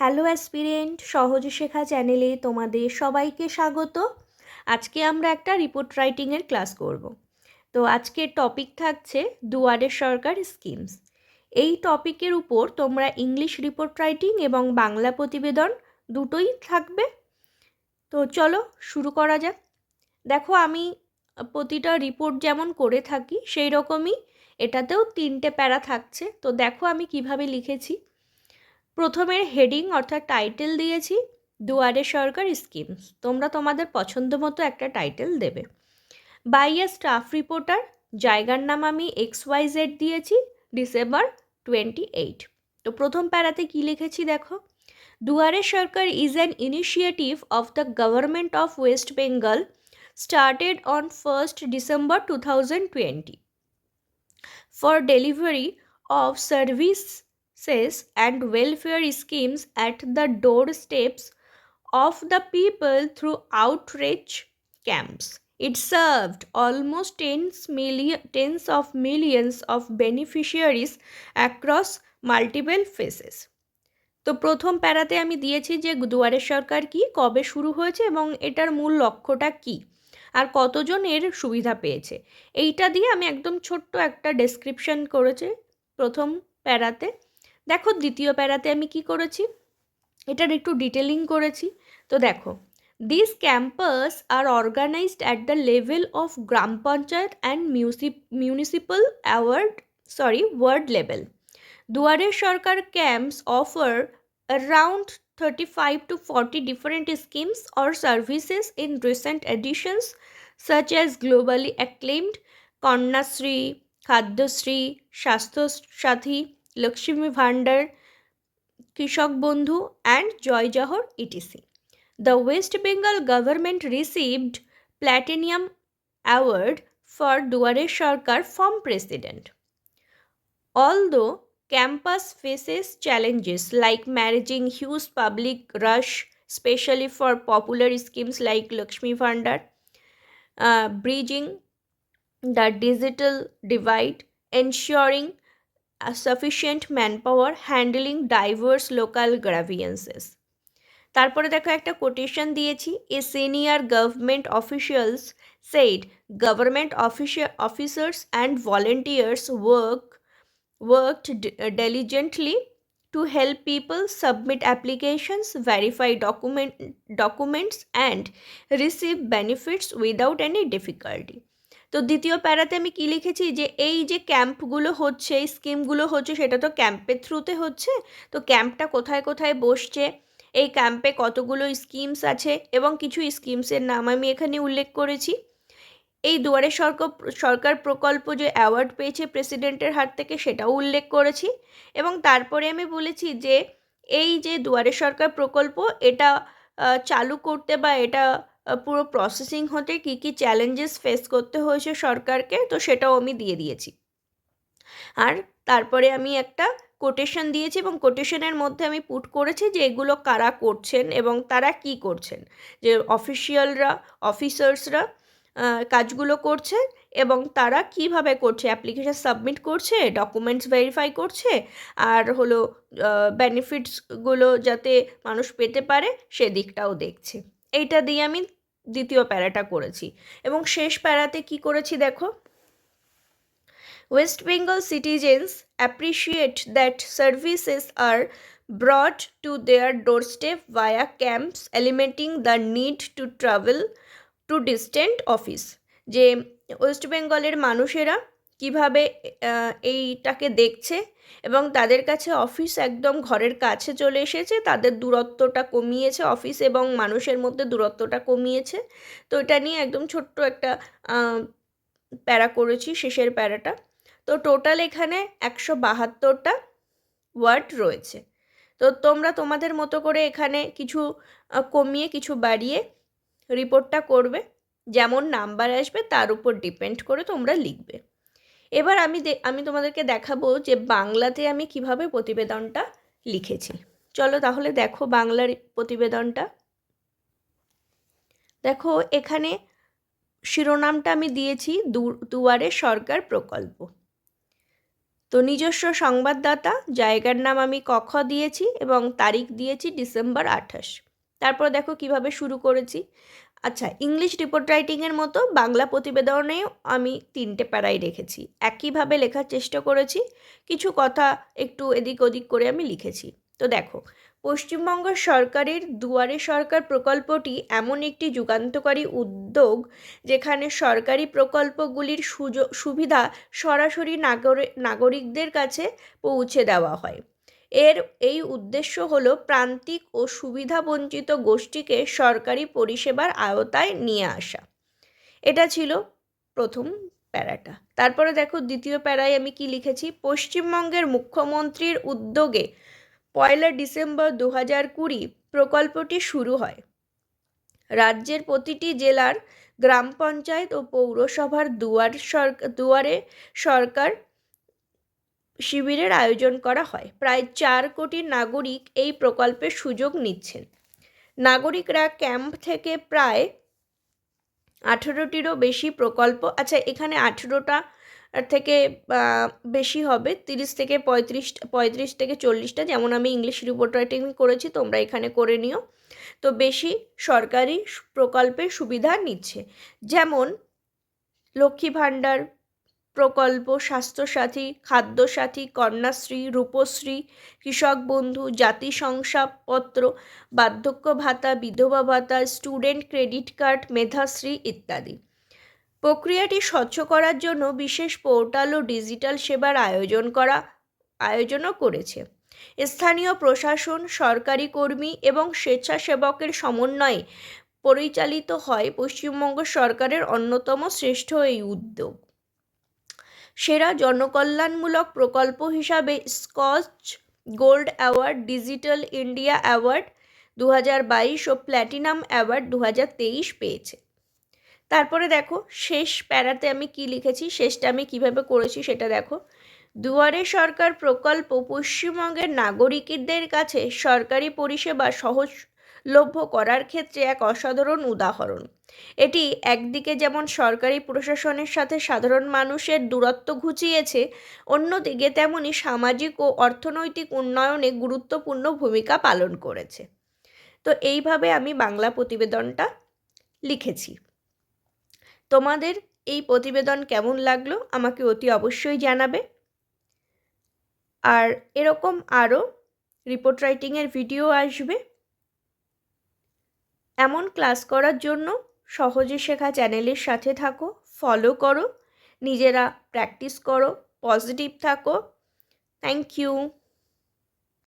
Hello aspirant, সহজ শেখা চ্যানেলে তোমাদের সবাইকে স্বাগত। আজকে আমরা একটা রিপোর্ট রাইটিংয়ের ক্লাস করব। তো আজকের টপিক থাকছে দুয়ারে সরকার স্কিমস। এই টপিকের উপর তোমরা ইংলিশ রিপোর্ট রাইটিং এবং বাংলা প্রতিবেদন দুটোই থাকবে। তো চলো শুরু করা যাক। দেখো, আমি প্রতিটা রিপোর্ট যেমন করে থাকি সেই রকমই এটাতেও 3টে প্যারা থাকছে। তো দেখো আমি কিভাবে লিখেছি। প্রথমের হেডিং অর্থাৎ টাইটেল দিয়েছি দুয়ারে সরকার স্কিমস। তোমরা তোমাদের পছন্দ মতো একটা টাইটেল দেবে। বাই এ স্টাফ রিপোর্টার, জায়গার নাম আমি XYZ দিয়েছি, ডিসেম্বর 28। তো প্রথম প্যারাতে কি লিখেছি দেখো। Duare Sarkar is an initiative of the government of West Bengal started on 1st December 2020 for delivery of services and welfare schemes at the doorsteps of the people through outreach camps. It served almost tens of millions of beneficiaries across multiple phases. তো প্রথম প্যারাতে আমি দিয়েছি যে দুয়ারে সরকার কি, কবে শুরু হয়েছে এবং এটার মূল লক্ষ্যটা কি, আর কতজন এর সুবিধা পেয়েছে। এইটা দিয়ে আমি একদম ছোট্ট একটা ডেসক্রিপশন করেছি প্রথম প্যারাতে। দেখো দ্বিতীয় প্যারাতে আমি কি করেছি, এটার একটু ডিটেলিং করেছি। তো দেখো, this campus are organized at the level of gram panchayat and municipal ward level. Duare Sarkar camps offer around 35 to 40 different schemes or services in recent editions, such as globally acclaimed Kanyashree, Khadyashree, Shasthra Sathi, Lakshmi Bhandar, Krishak Bandhu, and Joy Jahar, etc. The West Bengal government received Platinum Award for Duare Sarkar from President. Although campus faces challenges like managing huge public rush, especially for popular schemes like Lakshmi Bhandar, bridging the digital divide, ensuring sufficient manpower, handling diverse local grievances. তারপরে দেখো একটা quotation দিয়েছি। A senior government officials said government officers and volunteers worked diligently to help people submit applications, verify documents and receive benefits without any difficulty. তো দ্বিতীয় প্যারাতে আমি কি লিখেছি যে এই যে ক্যাম্পগুলো হচ্ছে, এই স্কিমগুলো হচ্ছে, সেটা তো ক্যাম্পের থ্রুতে হচ্ছে। তো ক্যাম্পটা কোথায় কোথায় বসছে, এই ক্যাম্পে কতগুলো স্কিমস আছে এবং কিছু স্কিমসের নাম আমি এখানে উল্লেখ করেছি। এই দুয়ারে সরকার প্রকল্প যে অ্যাওয়ার্ড পেয়েছে প্রেসিডেন্টের হাত থেকে সেটাও উল্লেখ করেছি। এবং তারপরে আমি বলেছি যে এই যে দুয়ারে সরকার প্রকল্প, এটা চালু করতে বা এটা পুরো প্রসেসিং হতে কী কী চ্যালেঞ্জেস ফেস করতে হয়েছে সরকারকে, তো সেটাও আমি দিয়ে দিয়েছি। আর তারপরে আমি একটা কোটেশন দিয়েছি এবং কোটেশনের মধ্যে আমি পুট করেছি যে এগুলো কারা করছেন এবং তারা কি করছেন, যে অফিসার্সরা কাজগুলো করছে এবং তারা কিভাবে করছে, অ্যাপ্লিকেশন সাবমিট করছে, ডকুমেন্টস ভেরিফাই করছে, আর হলো বেনিফিটসগুলো যাতে মানুষ পেতে পারে সেদিকটাও দেখছে। এইটা দিয়ে আমি দ্বিতীয় প্যারাটা করেছি। এবং শেষ প্যারাতে কি করেছি দেখো, West Bengal citizens appreciate that services are brought to their doorstep via camps, eliminating the need to travel to distant office. যে ওয়েস্ট বেঙ্গলের মানুষেরা কিভাবে এইটাকে দেখছে এবং তাদের কাছে অফিস একদম ঘরের কাছে চলে এসেছে, তাদের দূরত্বটা কমিয়েছে, অফিস এবং মানুষের মধ্যে দূরত্বটা কমিয়েছে। তো এটা নিয়ে একদম ছোট্ট একটা প্যারা করেছি, শেষের প্যারাটা। তো টোটাল এখানে 172টা ওয়ার্ড রয়েছে। তো তোমরা তোমাদের মতো করে এখানে কিছু কমিয়ে কিছু বাড়িয়ে রিপোর্টটা করবে, যেমন নাম্বার আসবে তার উপর ডিপেন্ড করে তোমরা লিখবে। এবার আমি তোমাদেরকে দেখাবো যে বাংলাতে আমি কিভাবে প্রতিবেদনটা লিখেছি। চলো তাহলে দেখো বাংলার প্রতিবেদনটা। দেখো এখানে শিরোনামটা আমি দিয়েছি দুয়ারে সরকার প্রকল্প। তো নিজস্ব সংবাদদাতা, জায়গার নাম আমি কখ দিয়েছি এবং তারিখ দিয়েছি ডিসেম্বর 28। তারপর দেখো কিভাবে শুরু করেছি। আচ্ছা, ইংলিশ রিপোর্ট রাইটিংয়ের মতো বাংলা প্রতিবেদনেও আমি 3টে প্যারাই রেখেছি, একইভাবে লেখার চেষ্টা করেছি, কিছু কথা একটু এদিক ওদিক করে আমি লিখেছি। তো দেখো, পশ্চিমবঙ্গ সরকারের দুয়ারে সরকার প্রকল্পটি এমন একটি যুগান্তকারী উদ্যোগ যেখানে সরকারি প্রকল্পগুলির সুবিধা সরাসরি নাগরিকদের কাছে পৌঁছে দেওয়া হয়। এই উদ্দেশ্য হলো প্রান্তিক ও সুবিধাবঞ্চিত গোষ্ঠীকে সরকারি পরিষেবার আওতায় নিয়ে আসা। এটা ছিল প্রথম প্যারাটা। তারপরে দেখো দ্বিতীয় প্যারায় আমি কি লিখেছি। পশ্চিমবঙ্গের মুখ্যমন্ত্রীর উদ্যোগে 1 ডিসেম্বর 2020 প্রকল্পটি শুরু হয়। রাজ্যের প্রতিটি জেলার গ্রাম পঞ্চায়েত ও পৌরসভার দুয়ারে সরকার শিবিরের আয়োজন করা হয়। প্রায় 4 কোটি নাগরিক এই প্রকল্পের সুযোগ নিচ্ছেন। নাগরিকরা ক্যাম্প থেকে প্রায় 18টিরও বেশি প্রকল্প, আচ্ছা এখানে 18টা থেকে বেশি হবে, 30 থেকে 35 থেকে 40টা, যেমন আমি ইংলিশ রিপোর্ট রাইটিং করেছি, তোমরা এখানে করে নিও। তো বেশি সরকারি প্রকল্পের সুবিধা নিচ্ছে, যেমন লক্ষ্মী ভাণ্ডার প্রকল্প, স্বাস্থ্যসাথী, খাদ্যসাথী, কন্যাশ্রী, রূপশ্রী, কৃষক বন্ধু, জাতি শংসাপত্র, বার্ধক্য ভাতা, বিধবা ভাতা, স্টুডেন্ট ক্রেডিট কার্ড, মেধাশ্রী ইত্যাদি। প্রক্রিয়াটি স্বচ্ছ করার জন্য বিশেষ পোর্টাল ও ডিজিটাল সেবার আয়োজনও করেছে। স্থানীয় প্রশাসন, সরকারি কর্মী এবং স্বেচ্ছাসেবকের সমন্বয়ে পরিচালিত হয় পশ্চিমবঙ্গ সরকারের অন্যতম শ্রেষ্ঠ এই উদ্যোগ। সেরা জনকল্যাণমূলক প্রকল্প হিসাবে Scotch gold award, digital India award 2022 ও প্ল্যাটিনাম অ্যাওয়ার্ড 2023 পেয়েছে। তারপরে দেখো শেষ প্যারাতে আমি কি লিখেছি, শেষটা আমি কিভাবে করেছি সেটা দেখো। দুয়ারে সরকার প্রকল্প পশ্চিমবঙ্গের নাগরিকদের কাছে সরকারি পরিষেবা সহজলভ্য করার ক্ষেত্রে এক অসাধারণ উদাহরণ। এটি একদিকে যেমন সরকারি প্রশাসনের সাথে সাধারণ মানুষের দূরত্ব ঘুচিয়েছে, অন্যদিকে তেমনি সামাজিক ও অর্থনৈতিক উন্নয়নে গুরুত্বপূর্ণ ভূমিকা পালন করেছে। তো এইভাবে আমি বাংলা প্রতিবেদনটা লিখেছি। তোমাদের এই প্রতিবেদন কেমন লাগলো আমাকে অতি অবশ্যই জানাবে। আর এরকম আরও রিপোর্ট রাইটিংয়ের ভিডিও আসবে। এমন ক্লাস করার জন্য সহজে শেখা চ্যানেলের সাথে থাকো, ফলো করো, নিজেরা প্র্যাকটিস করো, পজিটিভ থাকো। Thank you.